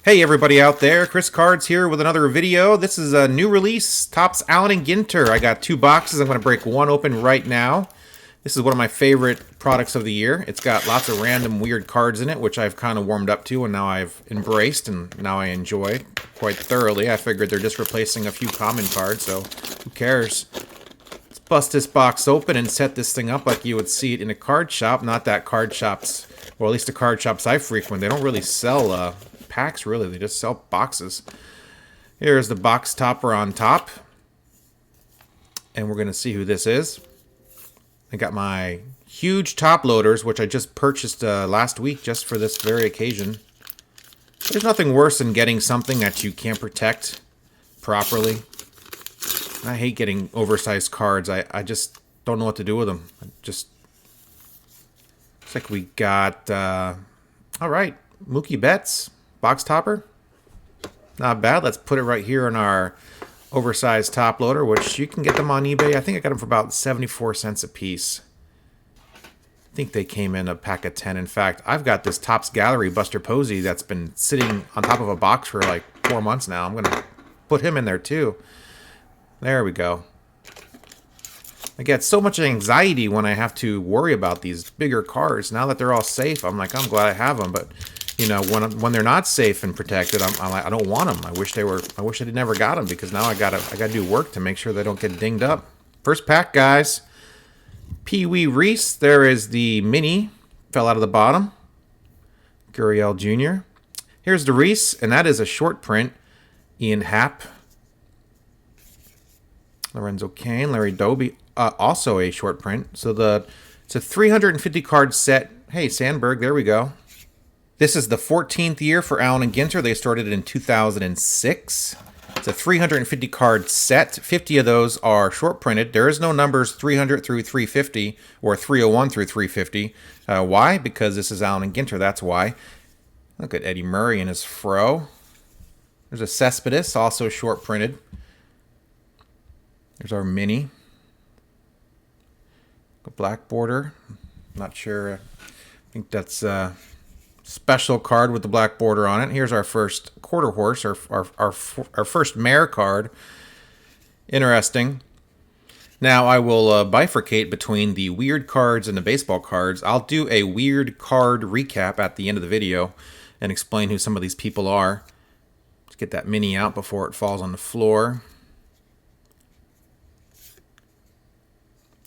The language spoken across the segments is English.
Hey everybody out there, Chris Cards here with another video. This is a new release, Topps Allen and Ginter. I got two boxes. I'm going to break one open right now. This is one of my favorite products of the year. It's got lots of random weird cards in it, which I've kind of warmed up to and now I've embraced and now I enjoy quite thoroughly. I figured they're just replacing a few common cards, so who cares? Let's bust this box open and set this thing up like you would see it in a card shop. Not that card shops, or at least the card shops I frequent, they don't really sell packs, really. They just sell boxes. Here's the box topper on top. And we're going to see who this is. I got my huge top loaders, which I just purchased last week just for this very occasion. There's nothing worse than getting something that you can't protect properly. I hate getting oversized cards. I just don't know what to do with them. Looks like we got, all right, Mookie Betts. Box topper, not bad. Let's put it right here in our oversized top loader, which you can get them on eBay. I think I got them for about 74 cents a piece. I think they came in a pack of 10. In fact, I've got this Topps Gallery Buster Posey that's been sitting on top of a box for like 4 months now. I'm going to put him in there too. There we go. I get so much anxiety when I have to worry about these bigger cards. Now that they're all safe, I'm like, I'm glad I have them, but you know, when they're not safe and protected, I'm like, I don't want them. I wish they were. I wish I never got them because now I gotta do work to make sure they don't get dinged up. First pack, guys. Pee Wee Reese. There is the mini. Fell out of the bottom. Gurriel Jr. Here's the Reese, and that is a short print. Ian Happ. Lorenzo Cain. Larry Doby. Also a short print. So it's a 350 card set. Hey, Sandberg. There we go. This is the 14th year for Allen and Ginter. They started it in 2006. It's a 350 card set. 50 of those are short printed. There is no numbers 300 through 350 or 301 through 350. Why? Because this is Allen and Ginter. That's why. Look at Eddie Murray and his fro. There's a Cespedes, also short printed. There's our mini. A black border. Not sure. I think that's special card with the black border on it. Here's our first quarter horse, our first mare card. Interesting. Now I will bifurcate between the weird cards and the baseball cards. I'll do a weird card recap at the end of the video and explain who some of these people are. Let's get that mini out before it falls on the floor.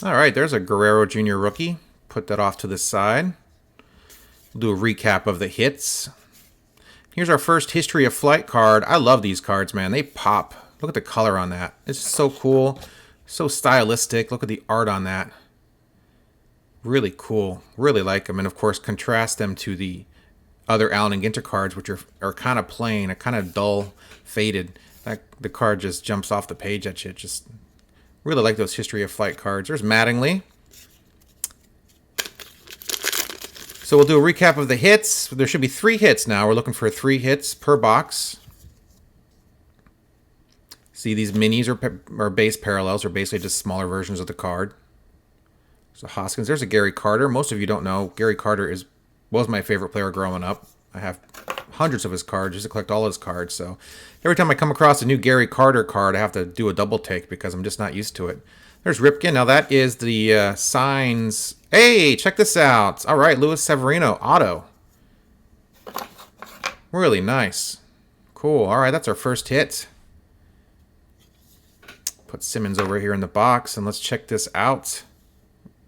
All right, there's a Guerrero Jr. rookie. Put that off to the side. We'll do a recap of the hits. Here's our first History of Flight card. I love these cards, man. They pop. Look at the color on that. It's so cool. So stylistic. Look at the art on that. Really cool. Really like them. And, of course, contrast them to the other Allen and Ginter cards, which are kind of plain, are kind of dull, faded. The card just jumps off the page at you. Just really like those History of Flight cards. There's Mattingly. So we'll do a recap of the hits. There should be 3 hits now. We're looking for 3 hits per box. See, these minis are base parallels, or basically just smaller versions of the card. There's a Hoskins. There's a Gary Carter. Most of you don't know, Gary Carter was my favorite player growing up. I have hundreds of his cards. I used to collect all his cards. So every time I come across a new Gary Carter card, I have to do a double take because I'm just not used to it. There's Ripken. Now that is the signs. Hey, check this out. All right, Luis Severino, auto. Really nice. Cool. All right, that's our first hit. Put Simmons over here in the box, and let's check this out.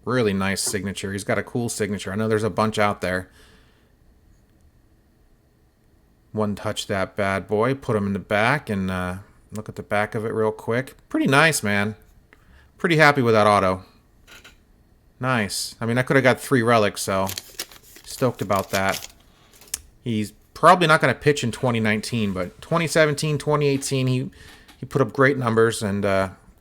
Really nice signature. He's got a cool signature. I know there's a bunch out there. One touch that bad boy. Put him in the back, and look at the back of it real quick. Pretty nice, man. Pretty happy with that auto. Nice. I mean, I could have got 3 relics, so stoked about that. He's probably not going to pitch in 2019, but 2017, 2018, he put up great numbers, and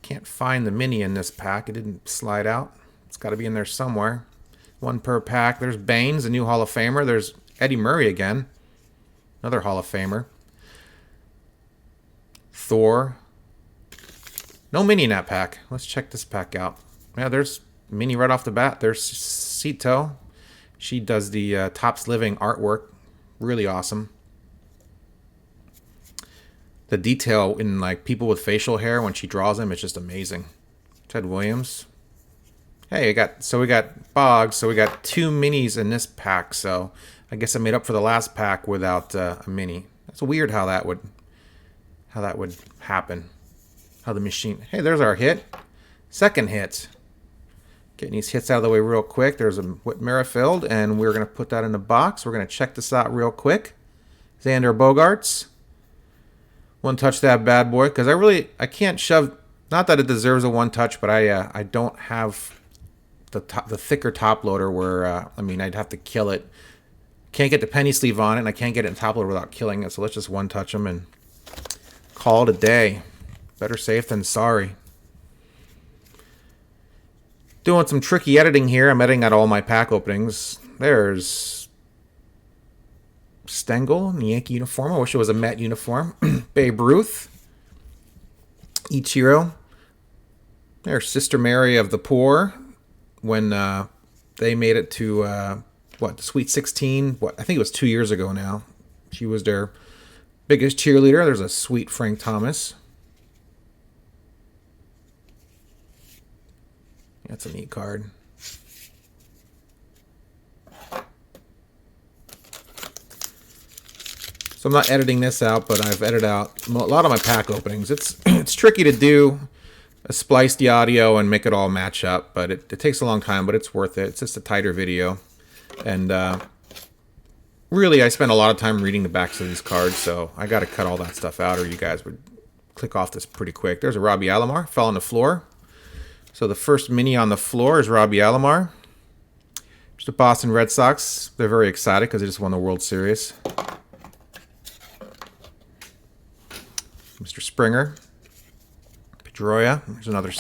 can't find the mini in this pack. It didn't slide out. It's got to be in there somewhere. 1 per pack. There's Baines, the new Hall of Famer. There's Eddie Murray again. Another Hall of Famer. Thor. No mini in that pack. Let's check this pack out. Yeah, there's mini right off the bat. There's Sito. She does the Topps Living artwork. Really awesome. The detail in like people with facial hair when she draws them, it's just amazing. Ted Williams. Hey, we got Boggs, so we got 2 minis in this pack. So I guess I made up for the last pack without a mini. That's weird how that would happen. How the machine. Hey, there's our hit. Second hit. Getting these hits out of the way real quick. There's a Whit Merrifield, and we're going to put that in the box. We're going to check this out real quick. Xander Bogaerts. One touch that bad boy, because I can't shove. Not that it deserves a one touch, but I don't have the thicker top loader where I'd have to kill it. Can't get the penny sleeve on it, and I can't get it in top loader without killing it. So let's just one touch them and call it a day. Better safe than sorry. Doing some tricky editing here. I'm editing out all my pack openings. There's Stengel in the Yankee uniform. I wish it was a Met uniform. Babe Ruth. Ichiro. There's Sister Mary of the Poor. When they made it to, the Sweet 16. I think it was 2 years ago now. She was their biggest cheerleader. There's a sweet Frank Thomas. That's a neat card. So I'm not editing this out, but I've edited out a lot of my pack openings. It's tricky to do, splice the audio and make it all match up, but it takes a long time, but it's worth it. It's just a tighter video. And really, I spend a lot of time reading the backs of these cards, so I got to cut all that stuff out or you guys would click off this pretty quick. There's a Robbie Alomar, fell on the floor. So the first mini on the floor is Robbie Alomar. There's the Boston Red Sox. They're very excited because they just won the World Series. Mr. Springer. Pedroia. There's another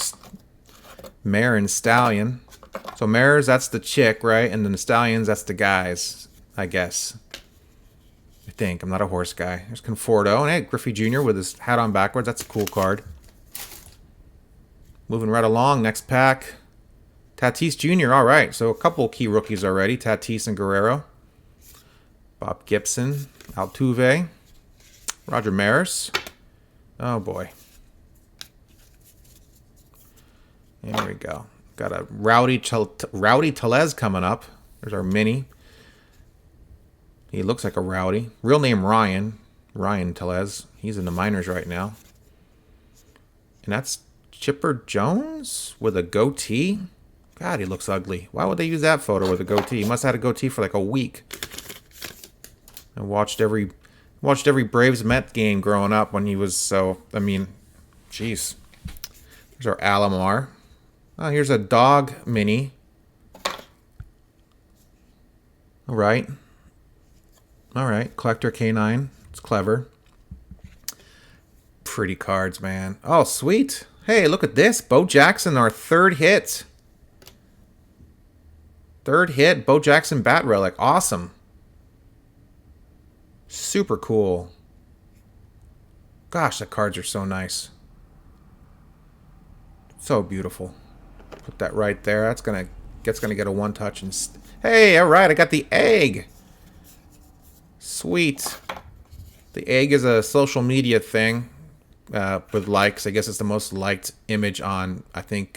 Mare and Stallion. So Mares, that's the chick, right? And then the Stallions, that's the guys, I guess. I think. I'm not a horse guy. There's Conforto. And hey, Griffey Jr. with his hat on backwards. That's a cool card. Moving right along, next pack. Tatis Jr., all right. So a couple key rookies already. Tatis and Guerrero. Bob Gibson. Altuve. Roger Maris. Oh, boy. There we go. Got a Rowdy Tellez coming up. There's our mini. He looks like a Rowdy. Real name Ryan. Ryan Tellez. He's in the minors right now. And that's Chipper Jones with a goatee. God, he looks ugly. Why would they use that photo with a goatee? He must have had a goatee for like a week. I watched every Braves Met game growing up when he was jeez. There's our Alomar. Oh, here's a dog mini. All right. Collector K9. It's clever. Pretty cards, man. Oh, sweet. Hey, look at this. Bo Jackson, our third hit. Bo Jackson Bat Relic. Awesome. Super cool. Gosh, the cards are so nice. So beautiful. Put that right there. That's gonna get a one touch. And hey, all right, I got the egg. Sweet. The egg is a social media thing. With likes. I guess it's the most liked image on, I think,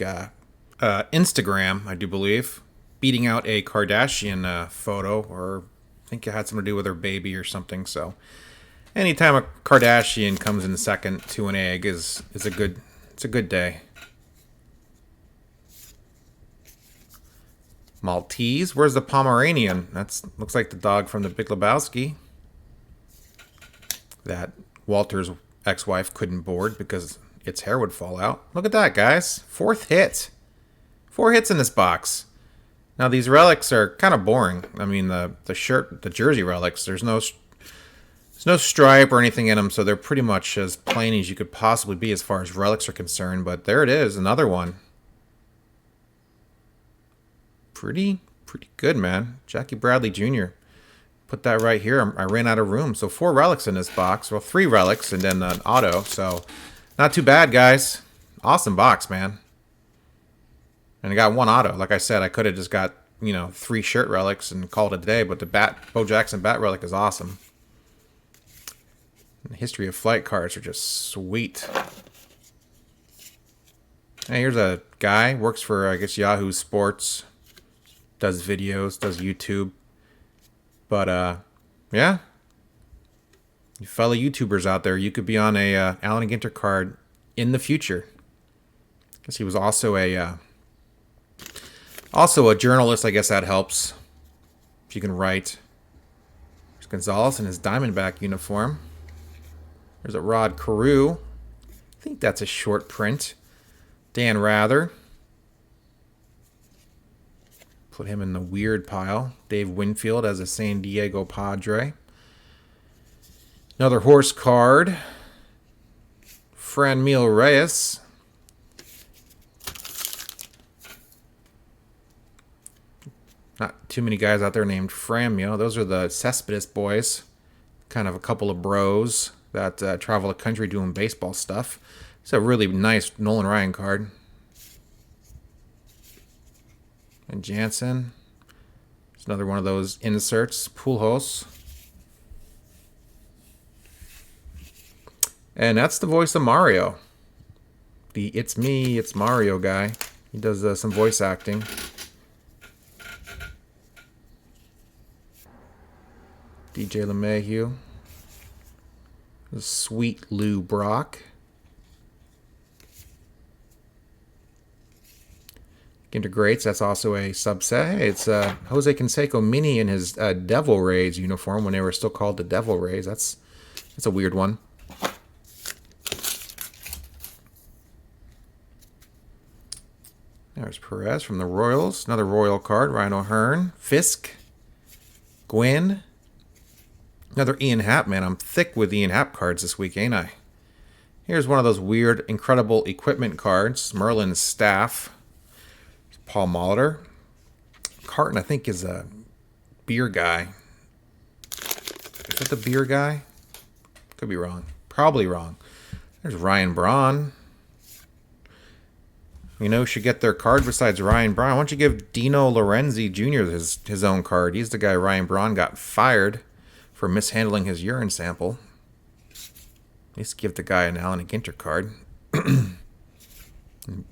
Instagram, I do believe. Beating out a Kardashian photo, or I think it had something to do with her baby or something. So anytime a Kardashian comes in second to an egg is a good day. Maltese. Where's the Pomeranian? Looks like the dog from the Big Lebowski. That Walter's ex-wife couldn't board because its hair would fall out. Look at that, guys. 4th hit. 4 hits in this box. Now, these relics are kind of boring. I mean, the jersey relics, there's no stripe or anything in them, so they're pretty much as plain as you could possibly be as far as relics are concerned. But there it is, another one. Pretty good, man. Jackie Bradley Jr. Put that right here. I ran out of room. So 4 relics in this box. Well, 3 relics and then an auto. So not too bad, guys. Awesome box, man. And I got 1 auto. Like I said, I could have just got, 3 shirt relics and called it a day. But the Bo Jackson Bat Relic is awesome. The History of Flight cards are just sweet. Hey, here's a guy, works for, I guess, Yahoo Sports. Does videos, does YouTube. But, yeah. You fellow YouTubers out there, you could be on a Allen Ginter card in the future. I guess he was also a journalist. I guess that helps. If you can write. There's Gonzalez in his Diamondback uniform. There's a Rod Carew. I think that's a short print. Dan Rather. Put him in the weird pile. Dave Winfield as a San Diego Padre. Another horse card. Franmil Reyes. Not too many guys out there named Franmil. Those are the Cespedes boys. Kind of a couple of bros that travel the country doing baseball stuff. It's a really nice Nolan Ryan card. And Jansen. It's another one of those inserts. Pujols. And that's the voice of Mario. The It's Me, It's Mario guy. He does some voice acting. DJ LeMahieu. Sweet Lou Brock. Ginter Greats, that's also a subset. Hey, it's Jose Canseco Mini in his Devil Rays uniform when they were still called the Devil Rays. That's a weird one. There's Perez from the Royals. Another Royal card. Ryan O'Hearn. Fisk. Gwynn. Another Ian Happ, man. I'm thick with Ian Happ cards this week, ain't I? Here's one of those weird, incredible equipment cards. Merlin's Staff. Paul Molitor. Carton, I think, is a beer guy. Is that the beer guy? Could be wrong. Probably wrong. There's Ryan Braun. You know who should get their card besides Ryan Braun? Why don't you give Dino Lorenzi Jr. his own card? He's the guy Ryan Braun got fired for mishandling his urine sample. At least give the guy an Allen Ginter card.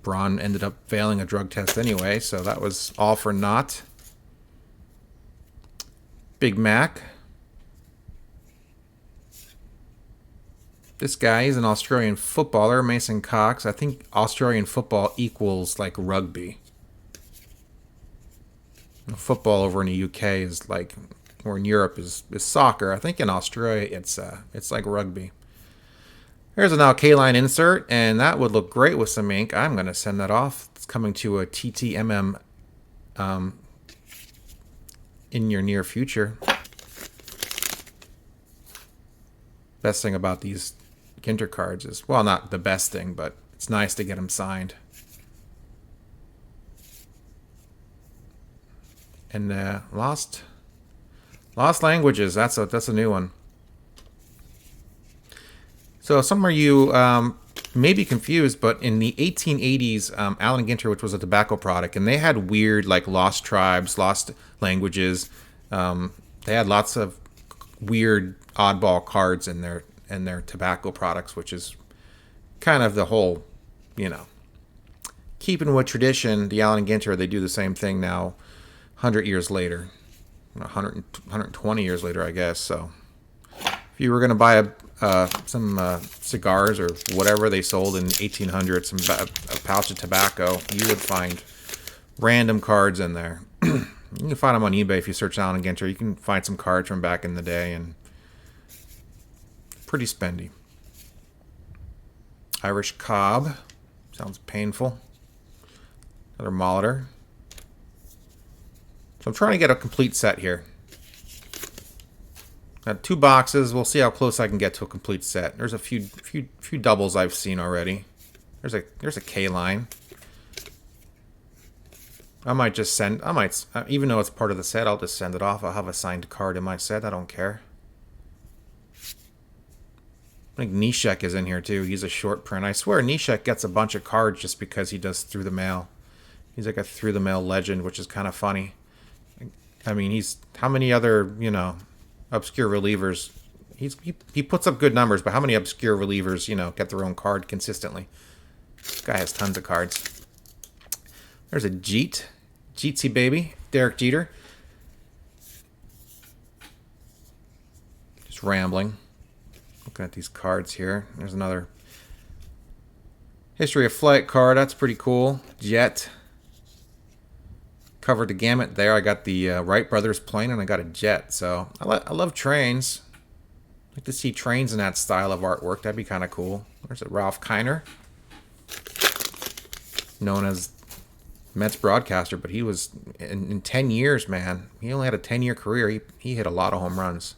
Braun ended up failing a drug test anyway, so that was all for naught. Big Mac. This guy is an Australian footballer, Mason Cox. I think Australian football equals like rugby. Football over in the UK is like, or in Europe is soccer. I think in Australia it's like rugby. There's an K-line insert, and that would look great with some ink. I'm going to send that off. It's coming to a TTMM in your near future. Best thing about these Ginter cards is, well, not the best thing, but it's nice to get them signed. And Lost Languages, that's a new one. So some of you may be confused, but in the 1880s, Allen Ginter, which was a tobacco product, and they had weird, like, lost tribes, lost languages. They had lots of weird, oddball cards in their tobacco products, which is kind of the whole, you know, keeping with tradition. The Allen Ginter, they do the same thing now, 100 years later, 120 years later, I guess. So if you were going to buy some cigars or whatever they sold in 1800, a pouch of tobacco, you would find random cards in there. You can find them on eBay if you search Allen Ginter. You can find some cards from back in the day, and pretty spendy. Irish Cobb. Sounds painful. Another Molitor. So I'm trying to get a complete set here. Got 2 boxes. We'll see how close I can get to a complete set. There's a few doubles I've seen already. There's a K-line. I might just send. Even though it's part of the set, I'll just send it off. I'll have a signed card in my set. I don't care. I think Nishek is in here too. He's a short print. I swear Nishek gets a bunch of cards just because he does through the mail. He's like a through the mail legend, which is kind of funny. I mean, how many other, you know, obscure relievers? He puts up good numbers, but how many obscure relievers, you know, get their own card consistently? This guy has tons of cards. There's a Jeetsy baby, Derek Jeter. Just rambling. Looking at these cards here. There's another History of Flight card. That's pretty cool. Jet. Covered the gamut there. I got the Wright brothers plane, and I got a jet. So I love trains. I'd like to see trains in that style of artwork. That'd be kind of cool. There's a Ralph Kiner, known as Mets broadcaster, but he was in 10 years, man. He only had a 10-year career. He hit a lot of home runs.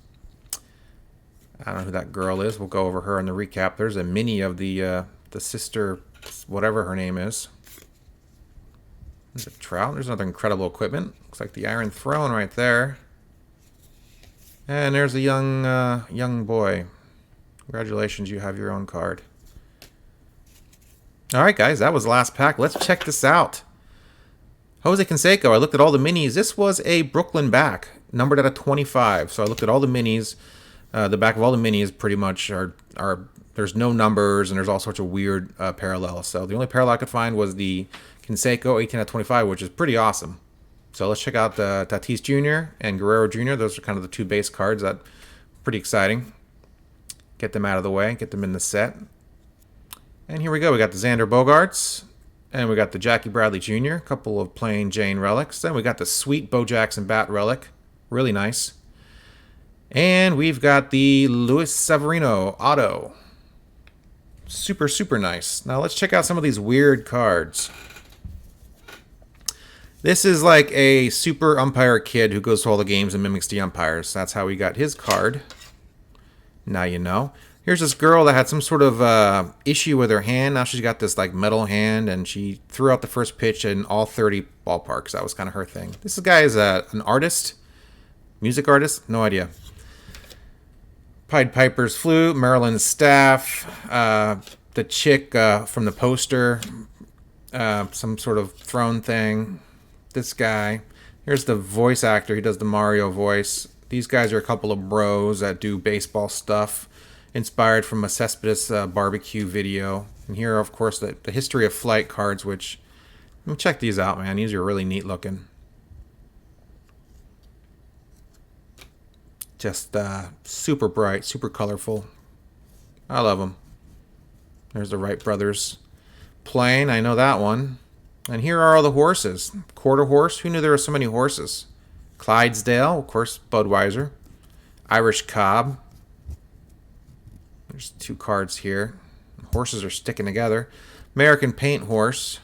I don't know who that girl is. We'll go over her in the recap. There's a mini of the sister, whatever her name is. There's a Trout. There's another incredible equipment. Looks like the Iron Throne right there. And there's a young boy. Congratulations, you have your own card. All right, guys, that was the last pack. Let's check this out. Jose Canseco. I looked at all the minis. This was a Brooklyn back, numbered at a 25. So I looked at all the minis. The back of all the minis pretty much are there's no numbers, and there's all sorts of weird parallels. So the only parallel I could find was the Canseco 18 out of 25, which is pretty awesome. So let's check out the Tatis Jr. and Guerrero Jr. Those are kind of the two base cards that are pretty exciting. Get them out of the way, get them in the set. And here we go. We got the Xander Bogaerts, and we got the Jackie Bradley Jr., a couple of plain Jane relics. Then we got the sweet Bo Jackson bat relic, really nice. And we've got the Luis Severino auto. Super, super nice. Now let's check out some of these weird cards. This is like a super umpire kid who goes to all the games and mimics the umpires. That's how he got his card. Now you know. Here's this girl that had some sort of issue with her hand. Now she's got this like metal hand, and she threw out the first pitch in all 30 ballparks. That was kind of her thing. This guy is an artist, music artist, no idea. Pied Piper's flute, Maryland's staff, the chick from the poster, some sort of throne thing. This guy. Here's the voice actor. He does the Mario voice. These guys are a couple of bros that do baseball stuff, inspired from a Cespedes barbecue video. And here, of course, the History of Flight cards, which, check these out, man. These are really neat looking. Just super bright, super colorful. I love them. There's the Wright brothers plane. I know that one. And here are all the horses. Quarter horse. Who knew there were so many horses? Clydesdale, of course, Budweiser. Irish Cobb. There's two cards here. Horses are sticking together. American Paint Horse.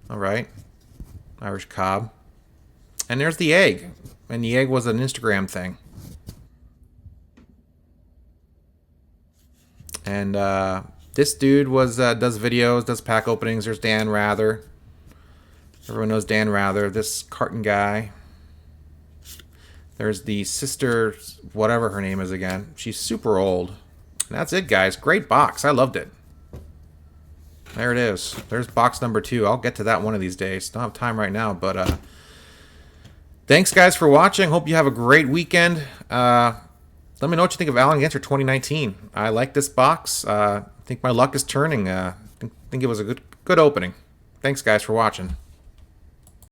All right. Irish Cobb. And there's the egg. And the egg was an Instagram thing. And this dude does videos, does pack openings. There's Dan Rather. Everyone knows Dan Rather. This carton guy. There's the sister, whatever her name is again. She's super old. And that's it, guys. Great box. I loved it. There it is. There's box number 2. I'll get to that one of these days. Don't have time right now, but thanks, guys, for watching. Hope you have a great weekend. Let me know what you think of Allen Ginter 2019. I like this box. I think my luck is turning. I think it was a good opening. Thanks, guys, for watching.